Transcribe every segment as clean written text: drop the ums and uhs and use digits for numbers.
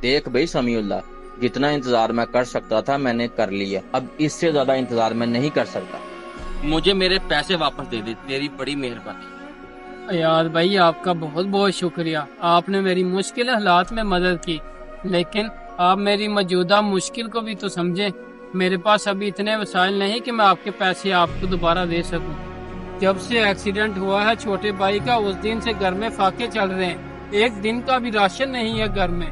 देख भाई समीउल्लाह, जितना इंतजार मैं कर सकता था मैंने कर लिया, अब इससे ज्यादा इंतजार मैं नहीं कर सकता। मुझे मेरे पैसे वापस दे दे, तेरी बड़ी मेहरबानी। यार भाई आपका बहुत बहुत शुक्रिया, आपने मेरी मुश्किल हालात में मदद की, लेकिन आप मेरी मौजूदा मुश्किल को भी तो समझे। मेरे पास अभी इतने वसाइल नहीं कि मैं आपके पैसे आपको दोबारा दे सकूं। जब से एक्सीडेंट हुआ है छोटे भाई का, उस दिन से घर में फाके चल रहे हैं, एक दिन का भी राशन नहीं है घर में।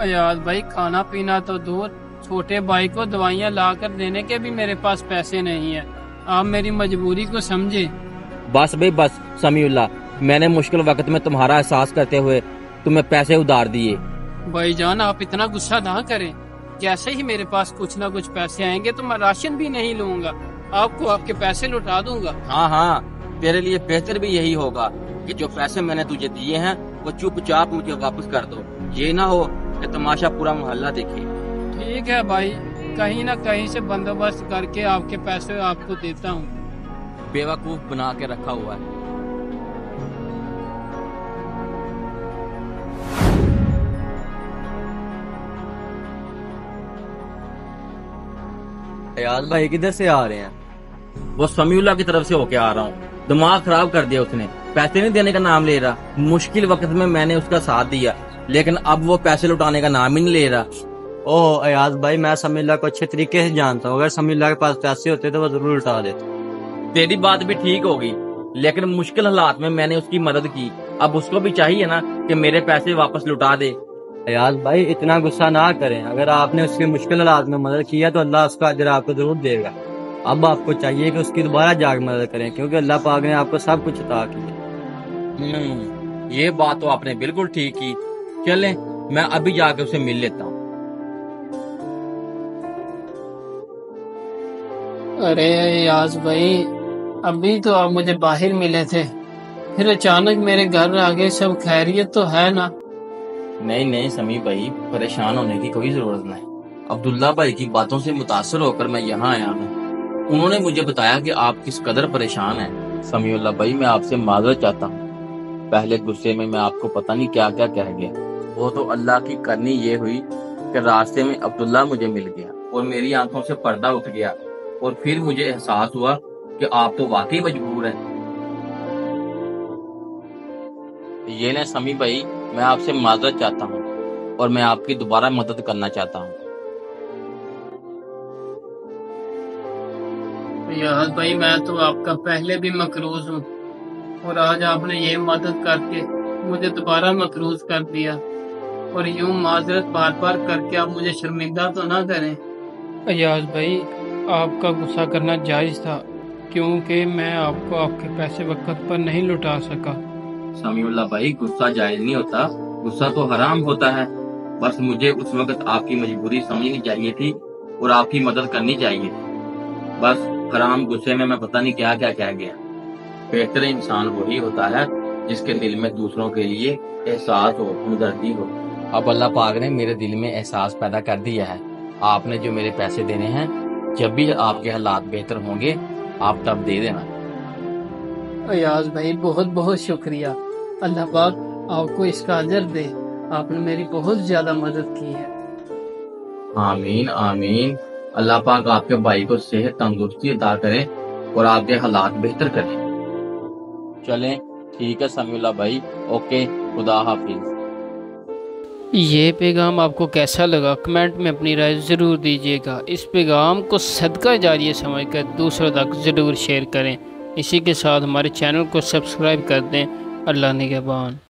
यार भाई खाना पीना तो दूर, छोटे भाई को दवाइयाँ ला कर देने के भी मेरे पास पैसे नहीं है। आप मेरी मजबूरी को समझे। बस भाई बस समीउल्लाह, मैंने मुश्किल वक्त में तुम्हारा एहसास करते हुए तुम्हें पैसे उधार दिए। भाईजान आप इतना गुस्सा ना करें, जैसे ही मेरे पास कुछ ना कुछ पैसे आएंगे तो मैं राशन भी नहीं लूंगा, आपको आपके पैसे लौटा दूंगा। हाँ हाँ, तेरे लिए बेहतर भी यही होगा कि जो पैसे मैंने तुझे दिए हैं वो चुपचाप मुझे वापस कर दो, ये ना हो कि तमाशा पूरा मोहल्ला देखे। ठीक है भाई, कहीं ना कहीं से बंदोबस्त करके आपके पैसे आपको देता हूँ। बेवकूफ बना के रखा हुआ है। अयाज भाई किधर से आ रहे हैं? वो समीउल्लाह की तरफ से होके आ रहा हूँ। दिमाग खराब कर दिया उसने, पैसे नहीं देने का नाम ले रहा। मुश्किल वक्त में मैंने उसका साथ दिया, लेकिन अब वो पैसे लौटाने का नाम ही नहीं ले रहा। ओह अयाज भाई, मैं समीउल्लाह को अच्छे तरीके से जानता हूँ, अगर समीउल्लाह के पास पैसे होते तो वो जरूर लौटा देते। तेरी बात भी ठीक होगी, लेकिन मुश्किल हालात में मैंने उसकी मदद की, अब उसको भी चाहिए ना कि मेरे पैसे वापस लौटा दे। अयाज भाई इतना गुस्सा ना करें, अगर आपने उसकी मुश्किल हालात में मदद किया तो अल्लाह उसका अजर आपको जरूर देगा। अब आपको चाहिए कि उसकी दोबारा जाग मदद करें, क्योंकि अल्लाह पाक ने आपको सब कुछ अता किया। ये बात तो आपने बिल्कुल ठीक की। चले मैं अभी जाके उसे मिल लेता हूँ। अरे याज भाई, अभी तो आप मुझे बाहर मिले थे, फिर अचानक मेरे घर आगे, सब खैरियत तो है ना? नहीं नहीं समी भाई, परेशान होने की कोई जरूरत नहीं। अब्दुल्ला भाई की बातों से मुतासर होकर मैं यहाँ आया हूँ। उन्होंने मुझे बताया कि आप किस कदर परेशान हैं। समीउल्लाह भाई, मैं आपसे माजरत चाहता हूँ। पहले गुस्से में मैं आपको पता नहीं क्या क्या कह गया। वो तो अल्लाह की करनी ये हुई कि रास्ते में अब्दुल्ला मुझे मिल गया और मेरी आंखों से पर्दा उठ गया, और फिर मुझे एहसास हुआ कि आप तो वाकई मजबूर हैं। ये ने समी भाई, मैं आपसे माजरत चाहता हूँ और मैं आपकी दोबारा मदद करना चाहता हूँ। यार भाई मैं तो आपका पहले भी मकरूज हूँ, और आज आपने ये मदद करके मुझे दोबारा मकरूज कर दिया, और यूं माजरत बार बार करके आप मुझे शर्मिंदा तो ना करें। अयाज भाई आपका गुस्सा करना जायज था, क्योंकि मैं आपको आपके पैसे वक्त पर नहीं लौटा सका। समीउल्लाह भाई, गुस्सा जायज नहीं होता, गुस्सा तो हराम होता है। बस मुझे उस वक्त आपकी मजबूरी समझनी चाहिए थी और आपकी मदद करनी चाहिए थी। बस हराम गुस्से में मैं पता नहीं क्या क्या कह गया। बेहतर इंसान वही होता है जिसके दिल में दूसरों के लिए एहसास हो, हमदर्दी हो। अब अल्लाह पाक ने मेरे दिल में एहसास पैदा कर दिया है। आपने जो मेरे पैसे देने हैं, जब भी आपके हालात बेहतर होंगे आप तब दे देना। अयाज भाई बहुत बहुत शुक्रिया, अल्लाह पाक आपको इसका अजर दे, आपने मेरी बहुत ज्यादा मदद की है। आमीन आमीन। अल्लाह पाक आपके भाई को सेहत तंदुरुस्ती अता करे और आपके हालात बेहतर करे। चलें ठीक है समीउल्लाह भाई, ओके, खुदा हाफिज। ये पैगाम आपको कैसा लगा, कमेंट में अपनी राय ज़रूर दीजिएगा। इस पैगाम को सदका जारिया समझकर दूसरों तक ज़रूर शेयर करें। इसी के साथ हमारे चैनल को सब्सक्राइब कर दें। अल्लाह निगहबान।